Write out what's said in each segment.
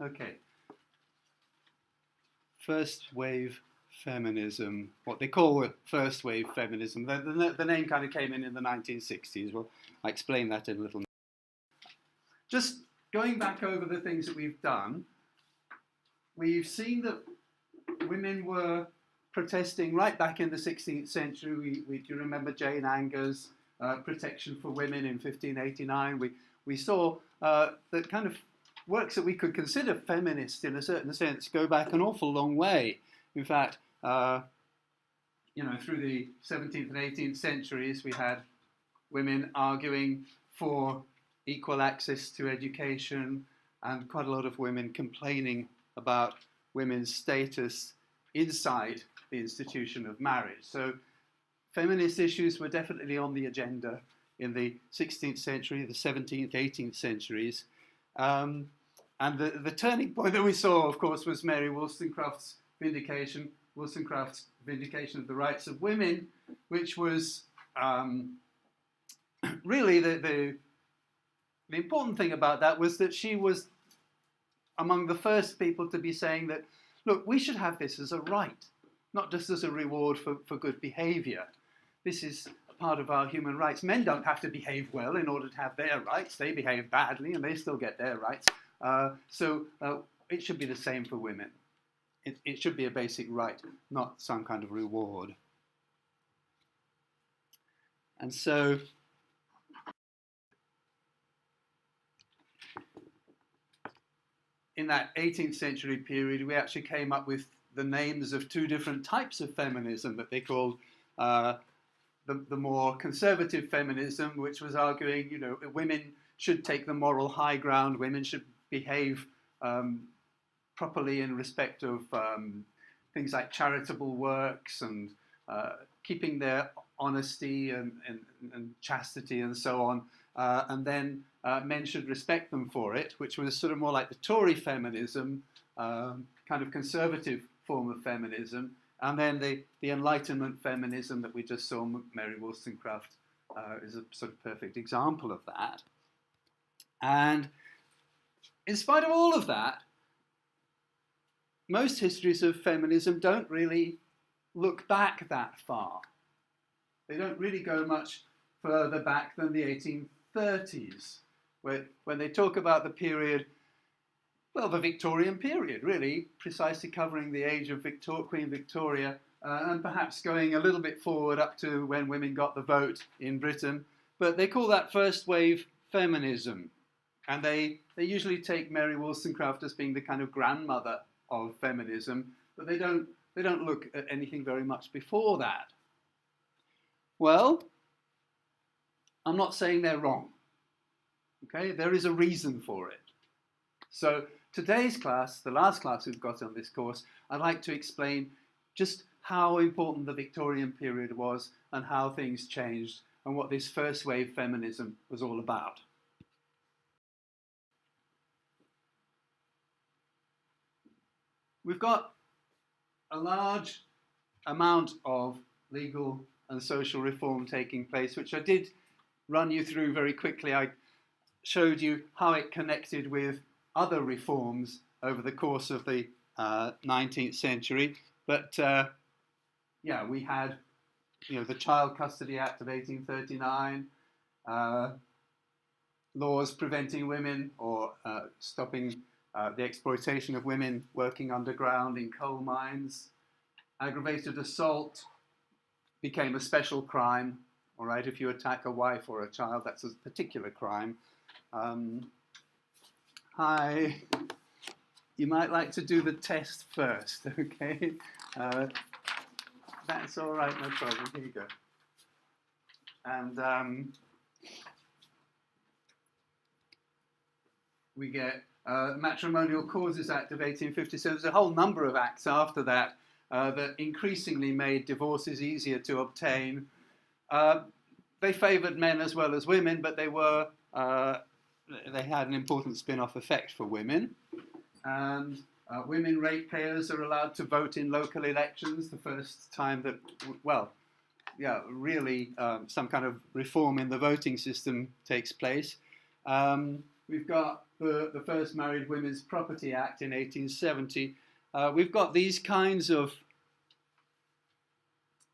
Okay. First wave feminism, what they call first wave feminism. The name kind of came in the 1960s. Well, I explain that in a little. Just going back over the things that we've done, we've seen that women were protesting right back in the 16th century. Do you remember Jane Anger's Protection for Women in 1589? We saw that kind of works that we could consider feminist in a certain sense go back an awful long way. In fact, through the 17th and 18th centuries, we had women arguing for equal access to education, and quite a lot of women complaining about women's status inside the institution of marriage. So feminist issues were definitely on the agenda in the 16th century, the 17th, 18th centuries. And the turning point that we saw, of course, was Mary Wollstonecraft's vindication of the rights of women, which was really the important thing about that was that she was among the first people to be saying that, look, we should have this as a right, not just as a reward for good behaviour. This is part of our human rights. Men don't have to behave well in order to have their rights. They behave badly and they still get their rights. So it should be the same for women. It should be a basic right, not some kind of reward. And so in that 18th century period, we actually came up with the names of two different types of feminism that they called the more conservative feminism, which was arguing, women should take the moral high ground, women should behave properly in respect of things like charitable works and keeping their honesty and chastity and so on. And then men should respect them for it, which was sort of more like the Tory feminism, kind of conservative form of feminism. And then the Enlightenment feminism that we just saw, Mary Wollstonecraft is a sort of perfect example of that. And in spite of all of that, most histories of feminism don't really look back that far. They don't really go much further back than the 1830s, when they talk about the period, well, the Victorian period, really, precisely covering the age of Queen Victoria, and perhaps going a little bit forward up to when women got the vote in Britain. But they call that first wave feminism. And they usually take Mary Wollstonecraft as being the kind of grandmother of feminism, but they don't look at anything very much before that. Well, I'm not saying they're wrong. Okay, there is a reason for it. So today's class, the last class we've got on this course, I'd like to explain just how important the Victorian period was and how things changed and what this first wave feminism was all about. We've got a large amount of legal and social reform taking place, which I did run you through very quickly. I showed you how it connected with other reforms over the course of the 19th century. But we had the Child Custody Act of 1839, laws preventing women or stopping the exploitation of women working underground in coal mines. Aggravated assault became a special crime. All right, if you attack a wife or a child, that's a particular crime. Hi, you might like to do the test first, okay? That's all right, no problem. Here you go. And we get Matrimonial Causes Act of 1857. There's a whole number of acts after that that increasingly made divorces easier to obtain. They favoured men as well as women, but they had an important spin-off effect for women. And women ratepayers are allowed to vote in local elections, the first time that, really some kind of reform in the voting system takes place. We've got the first Married Women's Property Act in 1870. We've got these kinds of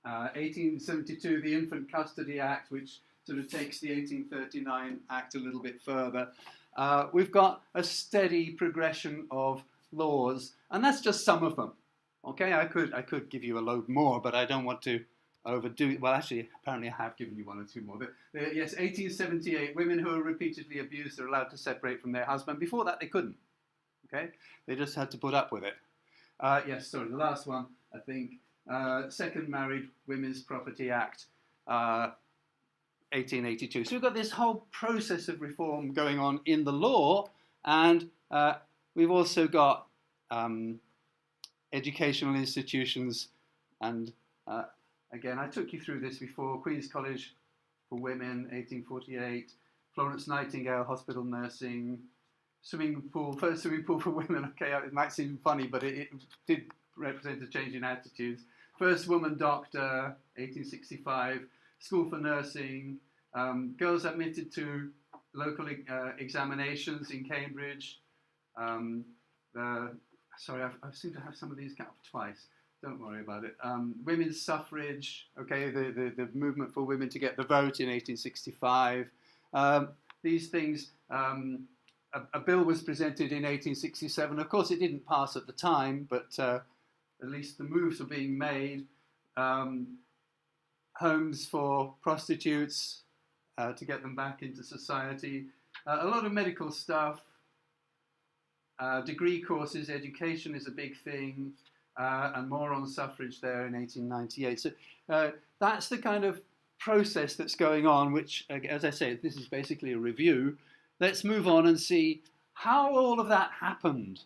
1872, the Infant Custody Act, which sort of takes the 1839 Act a little bit further. We've got a steady progression of laws, and that's just some of them. Okay, I could give you a load more, but I don't want to overdo it. Well, actually, apparently I have given you one or two more. But, yes, 1878, women who are repeatedly abused are allowed to separate from their husband. Before that, they couldn't. Okay, they just had to put up with it. Yes, sorry, the last one, I think, Second Married Women's Property Act, 1882. So we've got this whole process of reform going on in the law, and we've also got educational institutions, and again, I took you through this before. Queen's College for Women, 1848, Florence Nightingale Hospital Nursing, swimming pool, first swimming pool for women. Okay, it might seem funny, but it did represent a change in attitudes. First woman doctor, 1865, school for nursing, girls admitted to local examinations in Cambridge. Sorry, I seem to have some of these up twice. Don't worry about it. Women's suffrage, okay, the movement for women to get the vote in 1865. These things, a bill was presented in 1867. Of course, it didn't pass at the time, but at least the moves were being made. Homes for prostitutes to get them back into society. A lot of medical stuff. Degree courses, education is a big thing, and more on suffrage there in 1898. So that's the kind of process that's going on, which, as I say, this is basically a review. Let's move on and see how all of that happened,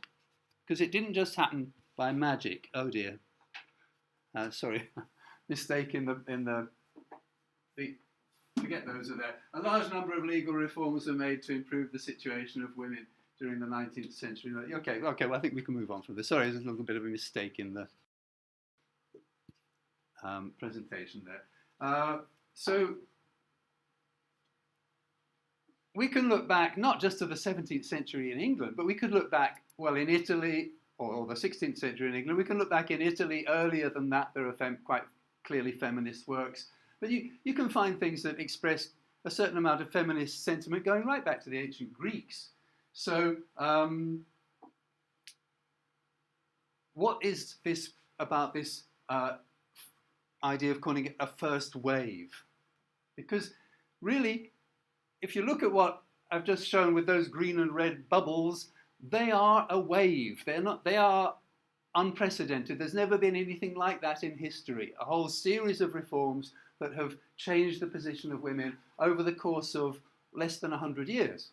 because it didn't just happen by magic. Oh dear. Sorry, mistake in the forget those are there. A large number of legal reforms were made to improve the situation of women during the 19th century. Okay, well, I think we can move on from this. Sorry, there's a little bit of a mistake in the presentation there. So we can look back not just to the 17th century in England, but we could look back, well, in Italy, or the 16th century in England. We can look back in Italy earlier than that. There are quite clearly feminist works. But you can find things that express a certain amount of feminist sentiment going right back to the ancient Greeks. So what is this about this idea of calling it a first wave? Because really, if you look at what I've just shown with those green and red bubbles, they are a wave. They are unprecedented. There's never been anything like that in history. A whole series of reforms that have changed the position of women over the course of less than 100 years.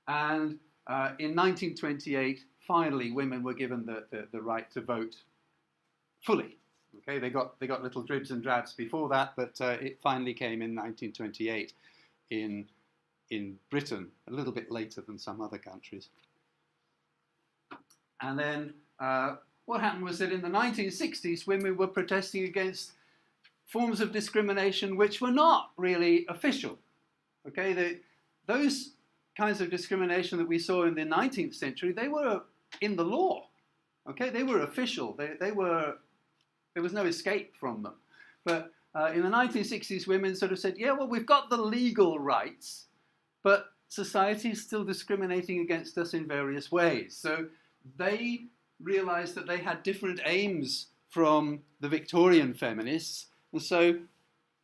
And in 1928, finally, women were given the right to vote fully. Okay, they got little dribs and drabs before that, but it finally came in 1928 in Britain, a little bit later than some other countries. And then what happened was that in the 1960s, women were protesting against forms of discrimination which were not really official. Okay, those kinds of discrimination that we saw in the 19th century, they were in the law. Okay, they were official. There was no escape from them. But in the 1960s, women sort of said, yeah, well, we've got the legal rights, but society is still discriminating against us in various ways. So they realized that they had different aims from the Victorian feminists, and so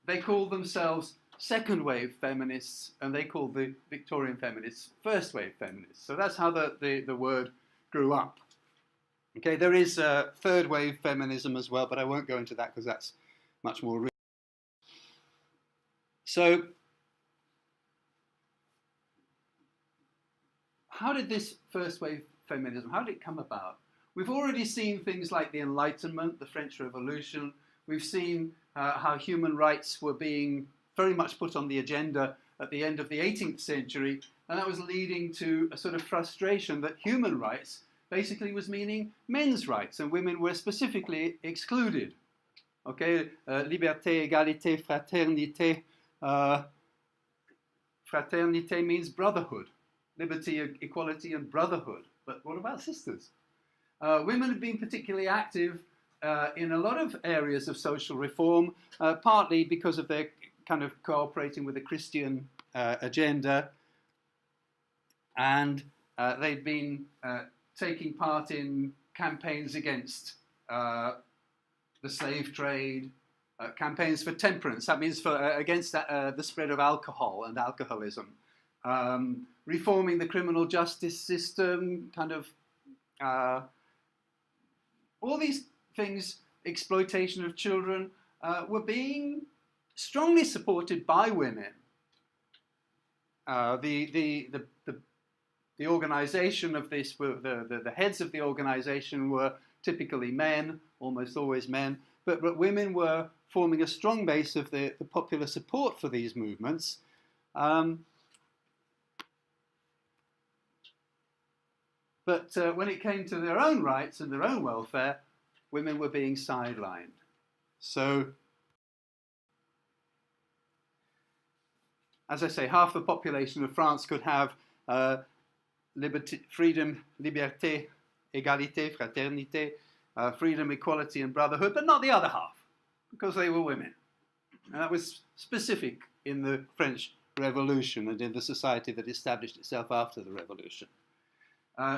they called themselves second wave feminists, and they called the Victorian feminists first wave feminists. So that's how the word grew up. Okay, there is third wave feminism as well, but I won't go into that because that's much more rich. So how did this first wave feminism, how did it come about? We've already seen things like the Enlightenment, the French Revolution. We've seen how human rights were being very much put on the agenda at the end of the 18th century, and that was leading to a sort of frustration that human rights basically was meaning men's rights, and women were specifically excluded. Okay, liberté, égalité, fraternité. fraternité means brotherhood, liberty, equality, and brotherhood. But what about sisters? Women have been particularly active in a lot of areas of social reform, partly because of their kind of cooperating with the Christian agenda, and they've been taking part in campaigns against the slave trade, campaigns for temperance. That means against the spread of alcohol and alcoholism, reforming the criminal justice system, kind of all these things, exploitation of children, were being strongly supported by women. The organization of this, the heads of the organization were typically men, almost always men, but women were forming a strong base of the popular support for these movements. But when it came to their own rights and their own welfare, women were being sidelined. So, as I say, half the population of France could have freedom, liberté, égalité, fraternité, freedom, equality, and brotherhood, but not the other half, because they were women. And that was specific in the French Revolution and in the society that established itself after the Revolution.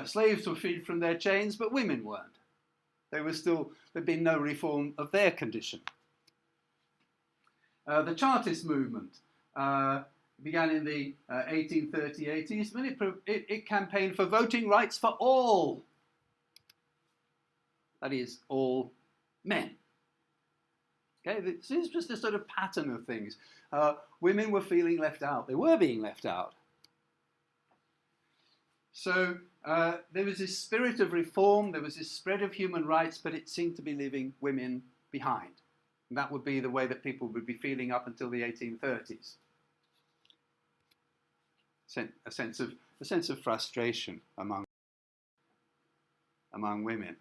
Slaves were freed from their chains, but women weren't. There'd been no reform of their condition. The Chartist movement began in the 1830s, and it campaigned for voting rights for all. That is, all men. Okay, this is just a sort of pattern of things. Women were feeling left out. They were being left out. So there was this spirit of reform, there was this spread of human rights, but it seemed to be leaving women behind. And that would be the way that people would be feeling up until the 1830s. A sense of frustration among women.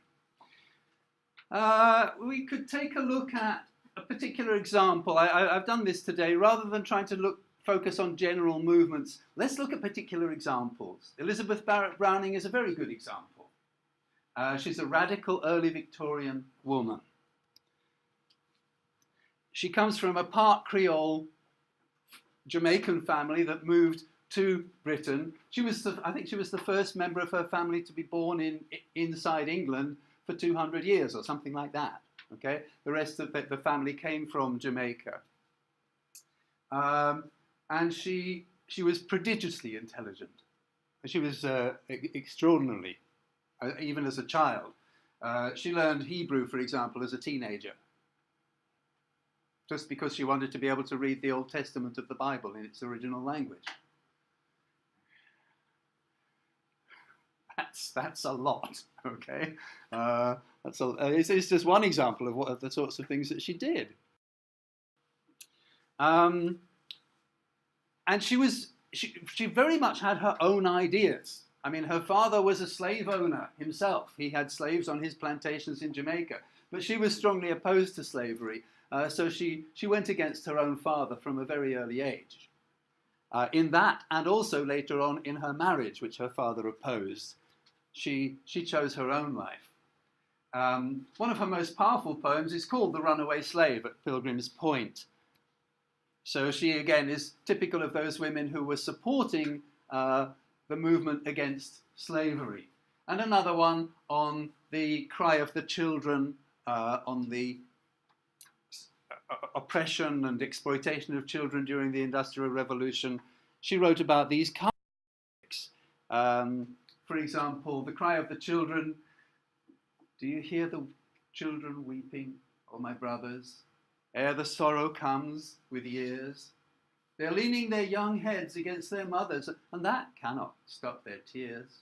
We could take a look at a particular example. I've done this today. Rather than trying to focus on general movements, let's look at particular examples. Elizabeth Barrett Browning is a very good example. She's a radical early Victorian woman. She comes from a part Creole Jamaican family that moved to Britain. I think she was the first member of her family to be born inside England for 200 years or something like that. Okay, the rest of the family came from Jamaica, and she was prodigiously intelligent. She was extraordinarily, even as a child. She learned Hebrew, for example, as a teenager, just because she wanted to be able to read the Old Testament of the Bible in its original language. That's a lot, okay? It's just one example of the sorts of things that she did. And she very much had her own ideas. I mean, her father was a slave owner himself. He had slaves on his plantations in Jamaica, but she was strongly opposed to slavery. So she went against her own father from a very early age. In that, and also later on in her marriage, which her father opposed, she chose her own life. One of her most powerful poems is called The Runaway Slave at Pilgrim's Point. So she, again, is typical of those women who were supporting the movement against slavery. And another one on the cry of the children, on the oppression and exploitation of children during the Industrial Revolution. She wrote about these conflicts. For example, the cry of the children, "Do you hear the children weeping, O my brothers? Ere the sorrow comes with years, they're leaning their young heads against their mothers, and that cannot stop their tears.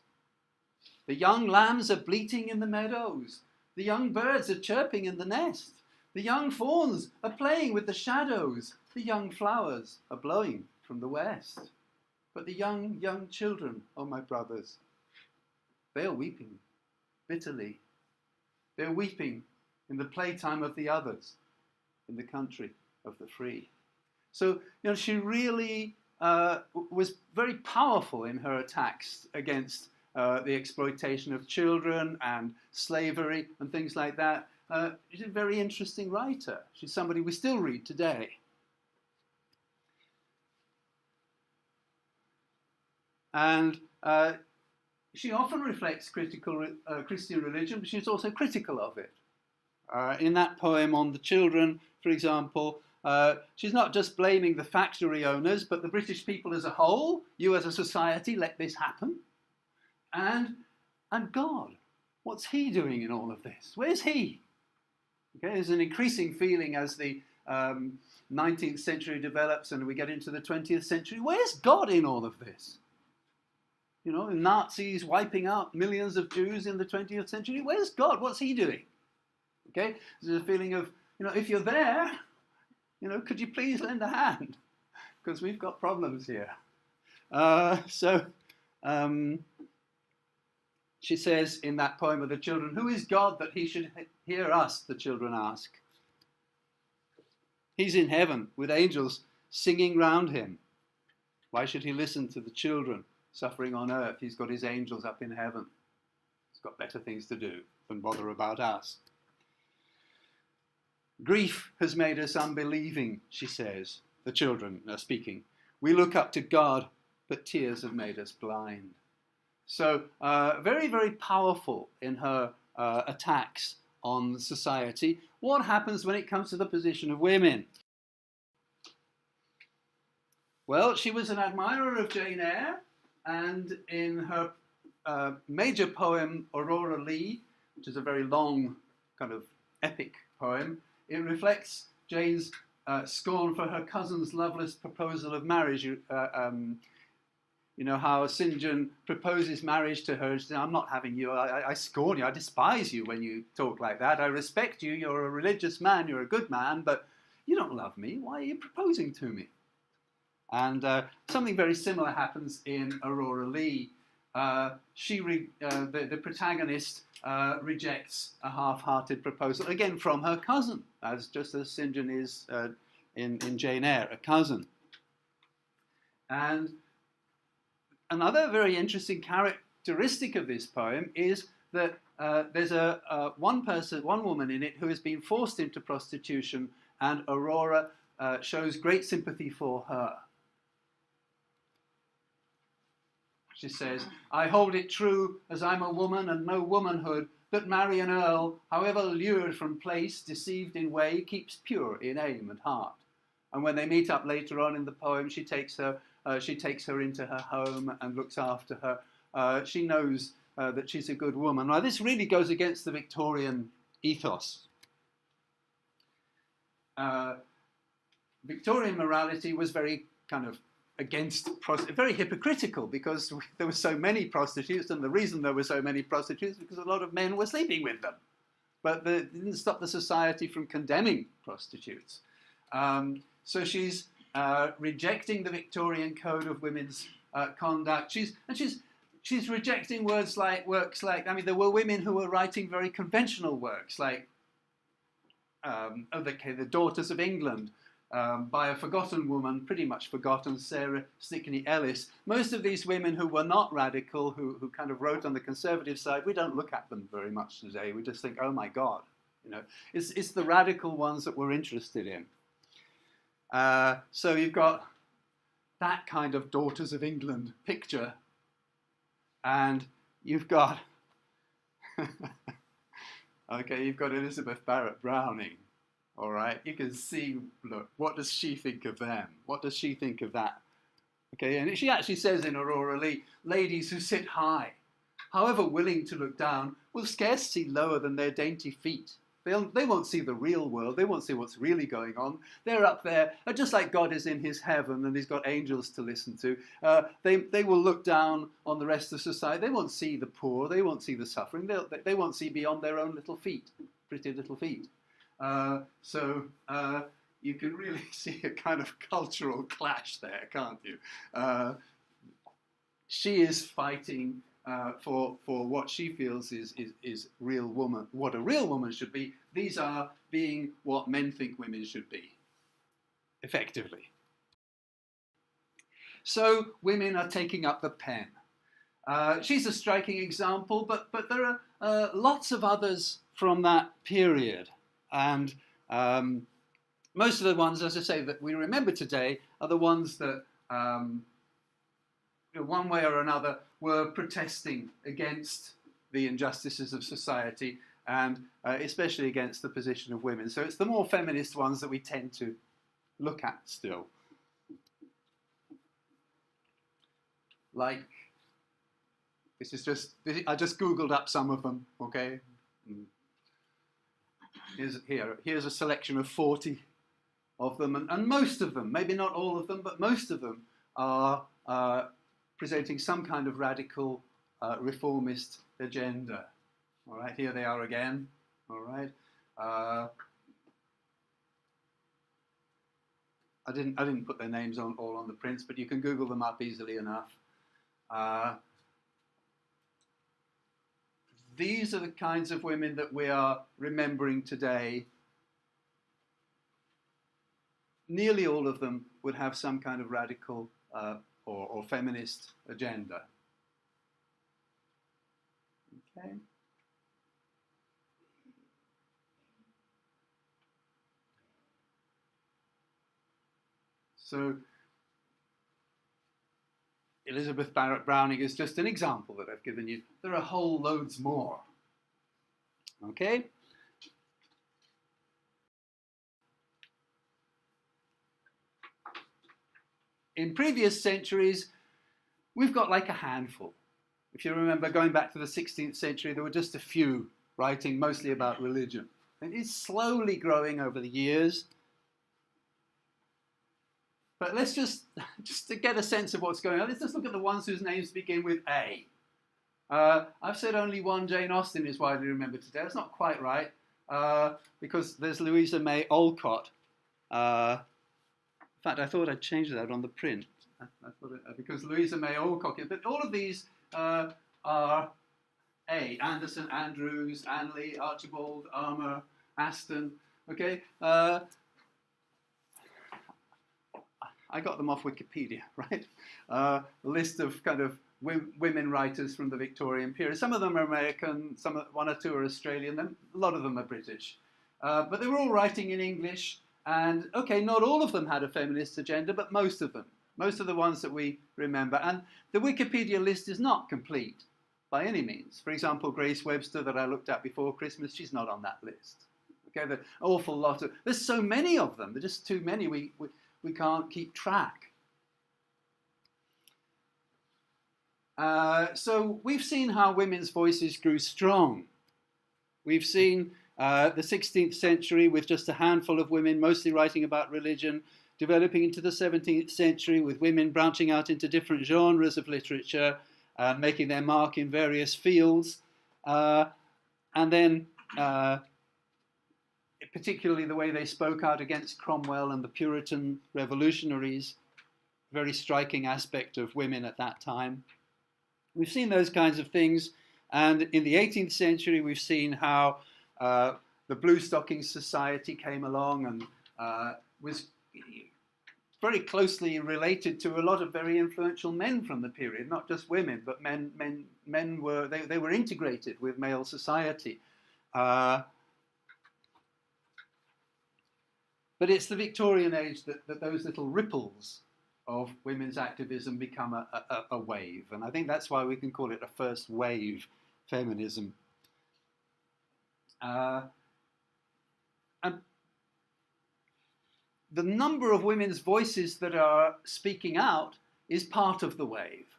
The young lambs are bleating in the meadows, the young birds are chirping in the nest, the young fawns are playing with the shadows, the young flowers are blowing from the west. But the young children, O my brothers, they are weeping bitterly. They're weeping in the playtime of the others, in the country of the free." So, she really was very powerful in her attacks against the exploitation of children and slavery and things like that. She's a very interesting writer. She's somebody we still read today. And she often reflects Christian religion, but she's also critical of it. In that poem on the children, for example, she's not just blaming the factory owners, but the British people as a whole. You as a society let this happen. And God, what's he doing in all of this? Where's he? Okay, there's an increasing feeling as the 19th century develops and we get into the 20th century. Where's God in all of this? You know, Nazis wiping out millions of Jews in the 20th century. Where's God? What's he doing? Okay, there's a feeling of, you know, if you're there, you know, could you please lend a hand? Because we've got problems here. She says in that poem of the children, who is God that he should hear us, the children ask? He's in heaven with angels singing round him. Why should he listen to the children suffering on earth? He's got his angels up in heaven. He's got better things to do than bother about us. Grief has made us unbelieving, she says. The children are speaking. We look up to God, but tears have made us blind. So very, very powerful in her attacks on society. What happens when it comes to the position of women? Well, she was an admirer of Jane Eyre, and in her major poem, Aurora Leigh, which is a very long kind of epic poem, it reflects Jane's scorn for her cousin's loveless proposal of marriage. You know how St. John proposes marriage to her. She says, I'm not having you. I scorn you. I despise you when you talk like that. I respect you. You're a religious man. You're a good man. But you don't love me. Why are you proposing to me? And something very similar happens in Aurora Leigh. The protagonist rejects a half-hearted proposal, again from her cousin, just as St. John is in Jane Eyre, a cousin. And another very interesting characteristic of this poem is that there's one woman in it who has been forced into prostitution, and Aurora shows great sympathy for her. She says, I hold it true, as I'm a woman and no womanhood, that marry an earl, however lured from place, deceived in way, keeps pure in aim and heart. And when they meet up later on in the poem, she takes her into her home and looks after her. She knows that she's a good woman. Now, this really goes against the Victorian ethos. Victorian morality was very kind of against, very hypocritical, because there were so many prostitutes, and the reason there were so many prostitutes was because a lot of men were sleeping with them. But it didn't stop the society from condemning prostitutes. So she's rejecting the Victorian code of women's conduct. She's rejecting works like, I mean, there were women who were writing very conventional works, like the Daughters of England, by a forgotten woman, pretty much forgotten, Sarah Stickney Ellis. Most of these women who were not radical, who kind of wrote on the conservative side, we don't look at them very much today. We just think, oh my God, you know, it's the radical ones that we're interested in. So you've got that kind of Daughters of England picture, and you've got you've got Elizabeth Barrett Browning. All right, you can see, look, what does she think of them? What does she think of that? Okay, and she actually says in Aurora Leigh, ladies who sit high, however willing to look down, will scarce see lower than their dainty feet. They won't see the real world. They won't see what's really going on. They're up there, just like God is in his heaven and he's got angels to listen to. They will look down on the rest of society. They won't see the poor. They won't see the suffering. They won't see beyond their own little feet, pretty little feet. So you can really see a kind of cultural clash there, can't you? She is fighting for what she feels is real woman, what a real woman should be. These are being what men think women should be, effectively. So women are taking up the pen. She's a striking example, but there are lots of others from that period. And most of the ones, as I say, that we remember today are the ones that, one way or another, were protesting against the injustices of society, and especially against the position of women. So it's the more feminist ones that we tend to look at still. Like, this is just, I just Googled up some of them, okay? Here's a selection of 40 of them, and most of them, maybe not all of them, but most of them are presenting some kind of radical reformist agenda. All right, here they are again. All right. I didn't put their names all on the prints, but you can Google them up easily enough. These are the kinds of women that we are remembering today. Nearly all of them would have some kind of radical or feminist agenda. Okay. So Elizabeth Barrett Browning is just an example that I've given you. There are whole loads more. Okay? In previous centuries, we've got like a handful. If you remember, going back to the 16th century, there were just a few writing mostly about religion. And it's slowly growing over the years. But let's just to get a sense of what's going on, let's just look at the ones whose names begin with A. I've said only one Jane Austen is widely remembered today. That's not quite right, because there's Louisa May Alcott. In fact, I thought I'd changed that on the print. Because Louisa May Alcott, but all of these are A. Anderson, Andrews, Anley, Archibald, Armour, Aston. Okay. I got them off Wikipedia, right? A list of kind of women writers from the Victorian period. Some of them are American, one or two are Australian, a lot of them are British. But they were all writing in English, and okay, not all of them had a feminist agenda, but most of them. Most of the ones that we remember. And the Wikipedia list is not complete by any means. For example, Grace Webster that I looked at before Christmas, she's not on that list. Okay, there's an awful lot of, there's so many of them, there's just too many, we can't keep track. So we've seen how women's voices grew strong. We've seen the 16th century with just a handful of women mostly writing about religion, developing into the 17th century with women branching out into different genres of literature, making their mark in various fields, and then particularly the way they spoke out against Cromwell and the Puritan revolutionaries, very striking aspect of women at that time. We've seen those kinds of things, and in the 18th century we've seen how the Blue Stocking Society came along and was very closely related to a lot of very influential men from the period, not just women, but men were they were integrated with male society. But it's the Victorian age that those little ripples of women's activism become a wave. And I think that's why we can call it a first wave feminism. And the number of women's voices that are speaking out is part of the wave.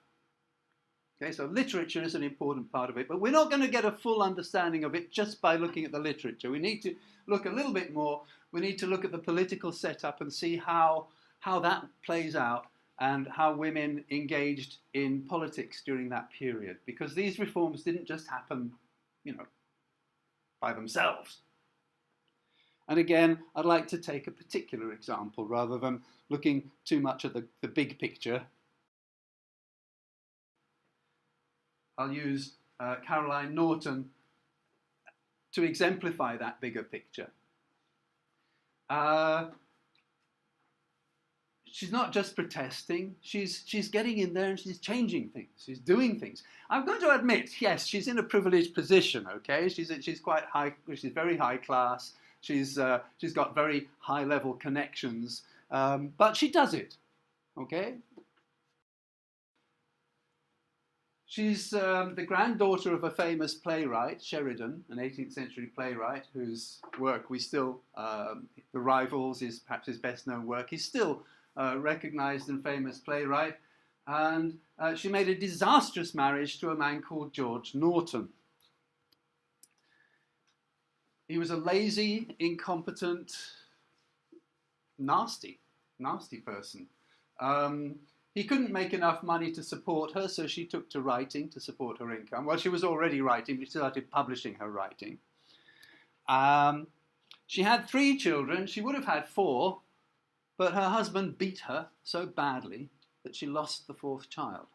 Okay, so literature is an important part of it, but we're not going to get a full understanding of it just by looking at the literature. We need to look a little bit more. We need to look at the political setup and see how that plays out and how women engaged in politics during that period. Because these reforms didn't just happen, by themselves. And again, I'd like to take a particular example rather than looking too much at the big picture. I'll use Caroline Norton to exemplify that bigger picture. she's not just protesting, she's getting in there and she's changing things, she's doing things. I'm going to admit, yes, she's in a privileged position, okay? She's quite high, she's very high class, she's got very high level connections, but she does it, okay? She's the granddaughter of a famous playwright, Sheridan, an 18th century playwright whose work we still, The Rivals is perhaps his best known work. He's still recognised and famous playwright. And she made a disastrous marriage to a man called George Norton. He was a lazy, incompetent, nasty person. He couldn't make enough money to support her, so she took to writing to support her income. Well, she was already writing, but she started publishing her writing. She had 3 children. She would have had 4, but her husband beat her so badly that she lost the 4th child.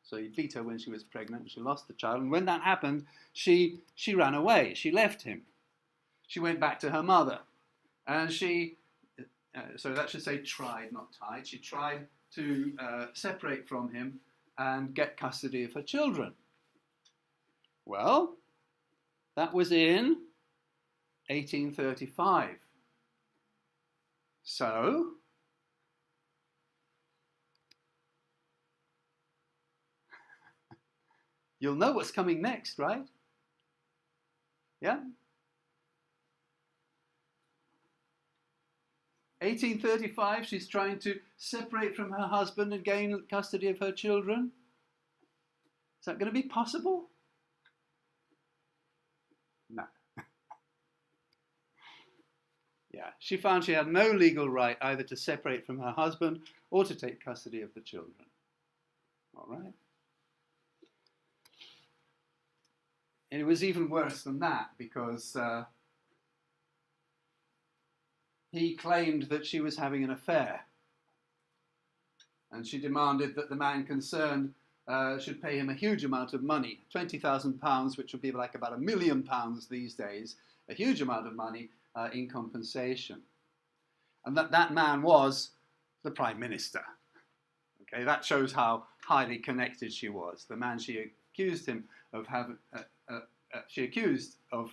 So he beat her when she was pregnant. She lost the child. And when that happened, she ran away. She left him. She went back to her mother. And so that should say tried, not tied. She tried to separate from him and get custody of her children. Well, that was in 1835. So, you'll know what's coming next, right? Yeah? 1835, she's trying to separate from her husband and gain custody of her children. Is that going to be possible? No. Yeah, she found she had no legal right either to separate from her husband or to take custody of the children. All right? And it was even worse than that because he claimed that she was having an affair. And she demanded that the man concerned should pay him a huge amount of money, £20,000, which would be like about £1 million these days, a huge amount of money in compensation. And that man was the Prime Minister. Okay, that shows how highly connected she was. The man she accused him of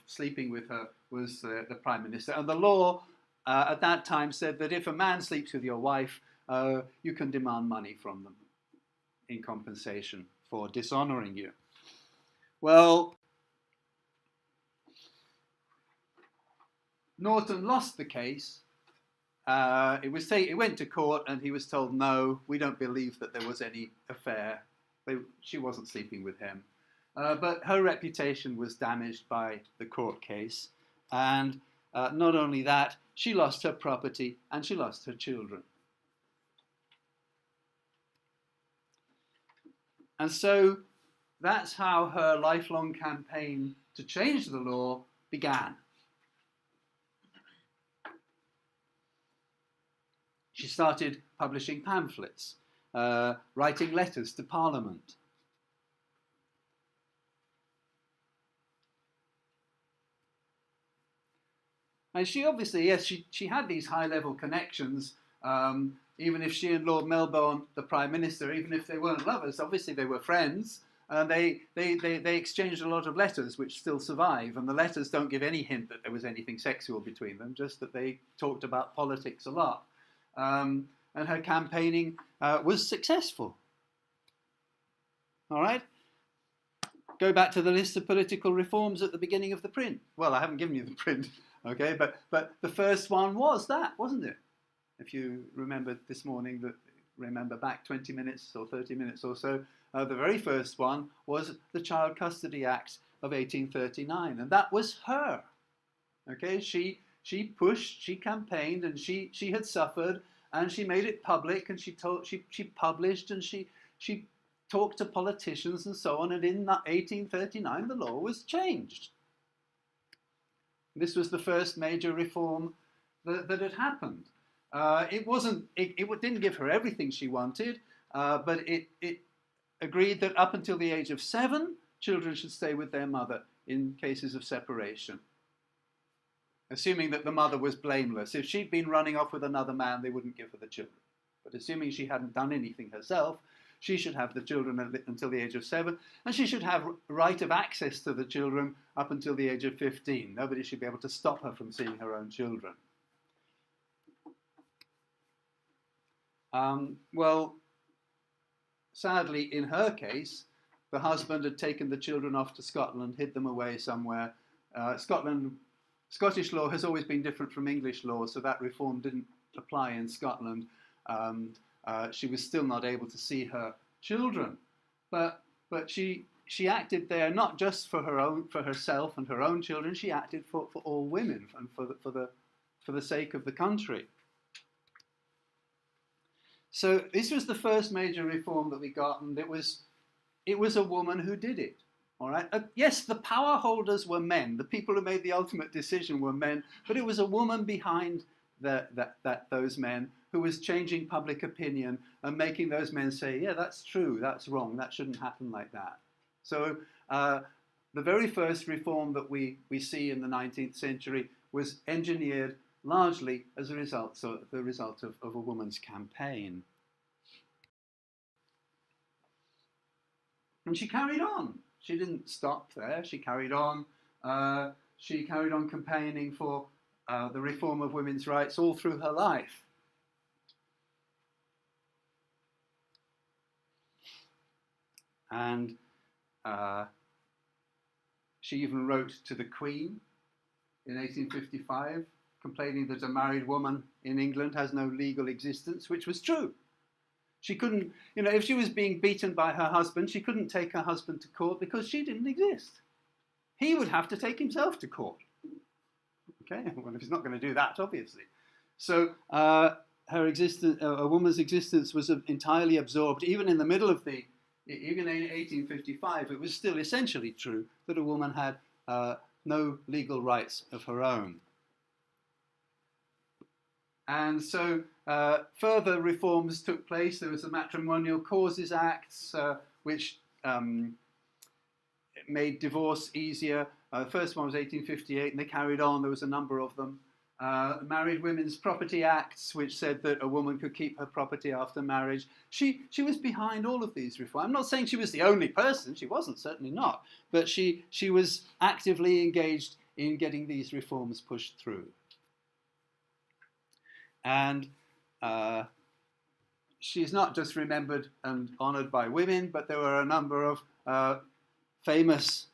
sleeping with her was the Prime Minister. And the law at that time said that if a man sleeps with your wife, you can demand money from them in compensation for dishonouring you. Well, Norton lost the case. It went to court and he was told, no, we don't believe that there was any affair. She wasn't sleeping with him. But her reputation was damaged by the court case. And not only that, she lost her property and she lost her children. And so that's how her lifelong campaign to change the law began. She started publishing pamphlets, writing letters to Parliament. And she obviously, yes, she had these high-level connections, even if she and Lord Melbourne, the Prime Minister, even if they weren't lovers, obviously they were friends, and they exchanged a lot of letters which still survive, and the letters don't give any hint that there was anything sexual between them, just that they talked about politics a lot. And her campaigning was successful. All right? Go back to the list of political reforms at the beginning of the print. Well, I haven't given you the print. Okay, but the first one was that, wasn't it? If you remember this morning, remember back 20 minutes or 30 minutes or so, the very first one was the Child Custody Act of 1839, and that was her. Okay, she pushed, she campaigned, and she had suffered, and she made it public, and she published, and she talked to politicians and so on, and in 1839 the law was changed. This was the first major reform that had happened. It didn't give her everything she wanted, but it agreed that up until the age of 7, children should stay with their mother in cases of separation, assuming that the mother was blameless. If she'd been running off with another man, they wouldn't give her the children. But assuming she hadn't done anything herself, she should have the children until the age of 7, and she should have right of access to the children up until the age of 15. Nobody should be able to stop her from seeing her own children. Well, sadly, in her case, the husband had taken the children off to Scotland, hid them away somewhere. Scottish law has always been different from English law, so that reform didn't apply in Scotland. She was still not able to see her children, but she acted there not just for herself and her own children. She acted for all women and for the sake of the country. So this was the first major reform that we got, and it was a woman who did it. All right. Yes, the power holders were men. The people who made the ultimate decision were men, but it was a woman behind those men who was changing public opinion and making those men say, yeah, that's true, that's wrong, that shouldn't happen like that. So the very first reform that we see in the 19th century was engineered largely as a result, the result of a woman's campaign. And she carried on. She didn't stop there. She carried on. She carried on campaigning for the reform of women's rights all through her life. And she even wrote to the Queen in 1855, complaining that a married woman in England has no legal existence, which was true. She couldn't, if she was being beaten by her husband, she couldn't take her husband to court because she didn't exist. He would have to take himself to court. Okay, well, he's not going to do that, obviously. So her existence, a woman's existence, was entirely absorbed. Even in the middle of even in 1855, it was still essentially true that a woman had no legal rights of her own. And so further reforms took place. There was the Matrimonial Causes Acts, which made divorce easier. The first one was 1858, and they carried on. There was a number of them. Married Women's Property Acts, which said that a woman could keep her property after marriage. She was behind all of these reforms. I'm not saying she was the only person. She wasn't, certainly not. But she was actively engaged in getting these reforms pushed through. And she's not just remembered and honoured by women, but there were a number of famous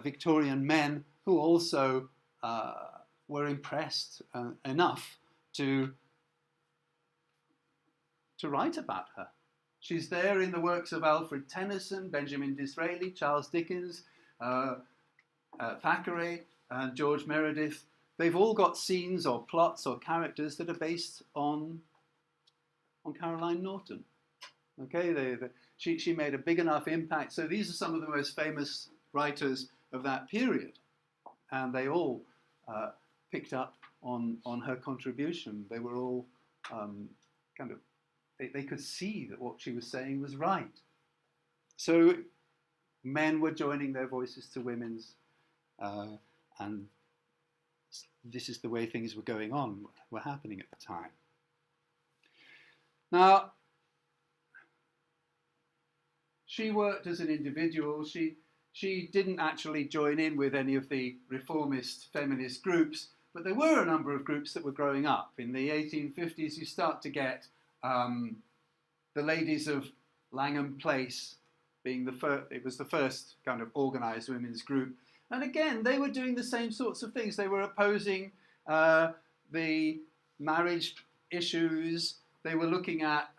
Victorian men who also were impressed enough to write about her. She's there in the works of Alfred Tennyson, Benjamin Disraeli, Charles Dickens, Thackeray, and George Meredith. They've all got scenes or plots or characters that are based on Caroline Norton. Okay, she made a big enough impact. So these are some of the most famous writers of that period, and they all picked up on her contribution. They were all they could see that what she was saying was right. So men were joining their voices to women's, and this is the way things were happening at the time. Now, she worked as an individual. She didn't actually join in with any of the reformist feminist groups, but there were a number of groups that were growing up. In the 1850s, you start to get the Ladies of Langham Place being it was the first kind of organised women's group. And again, they were doing the same sorts of things. They were opposing the marriage issues. They were looking at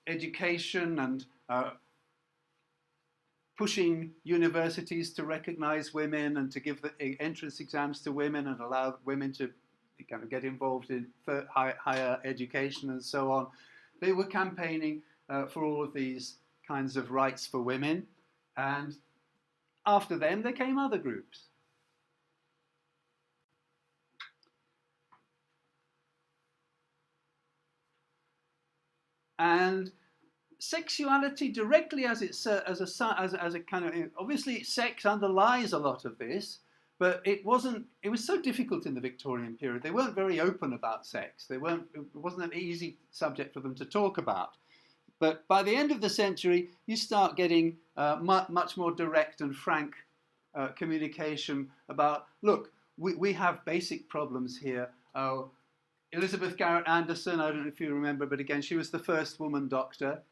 education and pushing universities to recognise women and to give the entrance exams to women and allow women to kind of get involved in higher education and so on. They were campaigning for all of these kinds of rights for women, and after them there came other groups. And sexuality directly as a kind of, obviously sex underlies a lot of this, But it was so difficult in the Victorian period. They weren't very open about sex. It wasn't an easy subject for them to talk about. But by the end of the century, you start getting much more direct and frank communication about, look, we have basic problems here. Elizabeth Garrett Anderson, I don't know if you remember, but again, she was the first woman doctor.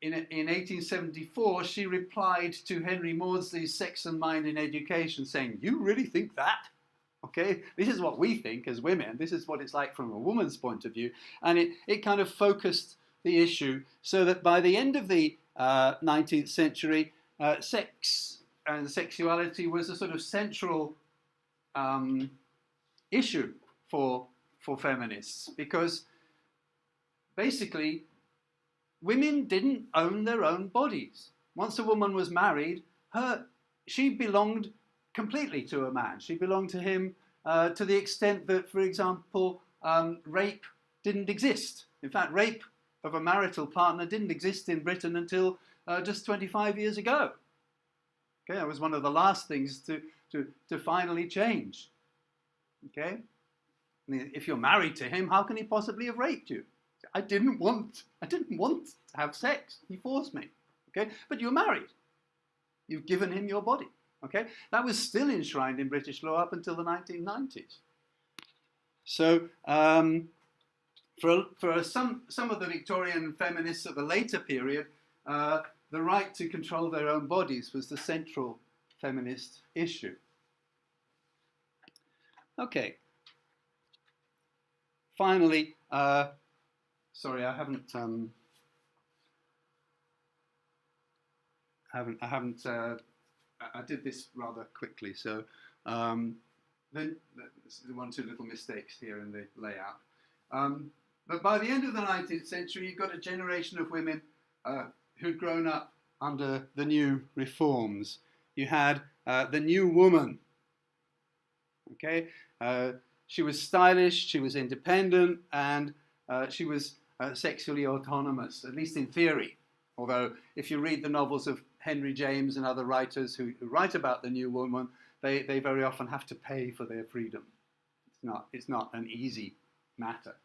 In 1874, she replied to Henry Maudsley's Sex and Mind in Education, saying, "You really think that? Okay, this is what we think as women. This is what it's like from a woman's point of view." And it kind of focused the issue so that by the end of the 19th century, sex and sexuality was a sort of central issue for feminists, because basically women didn't own their own bodies. Once a woman was married, she belonged completely to a man. She belonged to him to the extent that, for example, rape didn't exist. In fact, rape of a marital partner didn't exist in Britain until just 25 years ago. Okay, that was one of the last things to finally change. Okay, I mean, if you're married to him, how can he possibly have raped you? I didn't want to have sex. He forced me. Okay, but you're married. You've given him your body. Okay, that was still enshrined in British law up until the 1990s. So for some of the Victorian feminists of the later period, the right to control their own bodies was the central feminist issue. Okay. Finally, sorry, I did this rather quickly, so then there's one or two little mistakes here in the layout. But by the end of the 19th century, you got a generation of women who'd grown up under the new reforms. You had the new woman. Okay, she was stylish, she was independent, and she was sexually autonomous, at least in theory. Although, if you read the novels of Henry James and other writers who write about the new woman, they very often have to pay for their freedom. It's not an easy matter.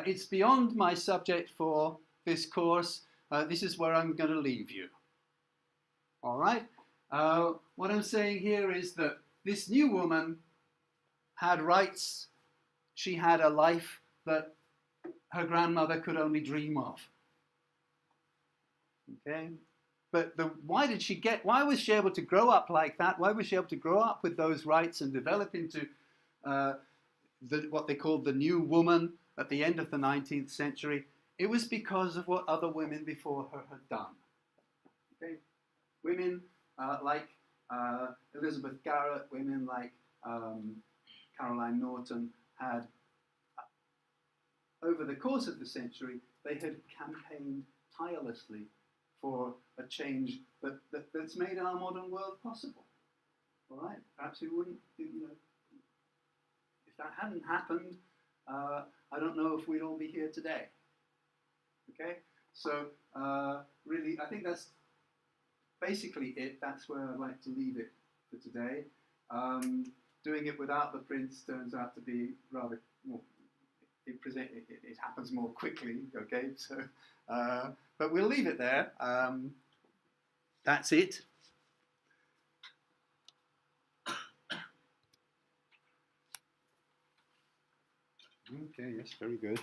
It's beyond my subject for this course. This is where I'm going to leave you. All right? What I'm saying here is that this new woman had rights. She had a life that her grandmother could only dream of. Okay? But why was she able to grow up like that? Why was she able to grow up with those rights and develop into what they called the new woman at the end of the 19th century? It was because of what other women before her had done. Okay? Women like Elizabeth Garrett, women like Caroline Norton had, over the course of the century, they had campaigned tirelessly for a change that's made our modern world possible. All right? Perhaps we wouldn't, if that hadn't happened, I don't know if we'd all be here today. Okay? So, really, I think that's basically it. That's where I'd like to leave it for today. Doing it without the prints turns out to be rather more, it happens more quickly, okay? So, but we'll leave it there. That's it. Okay, yes, very good.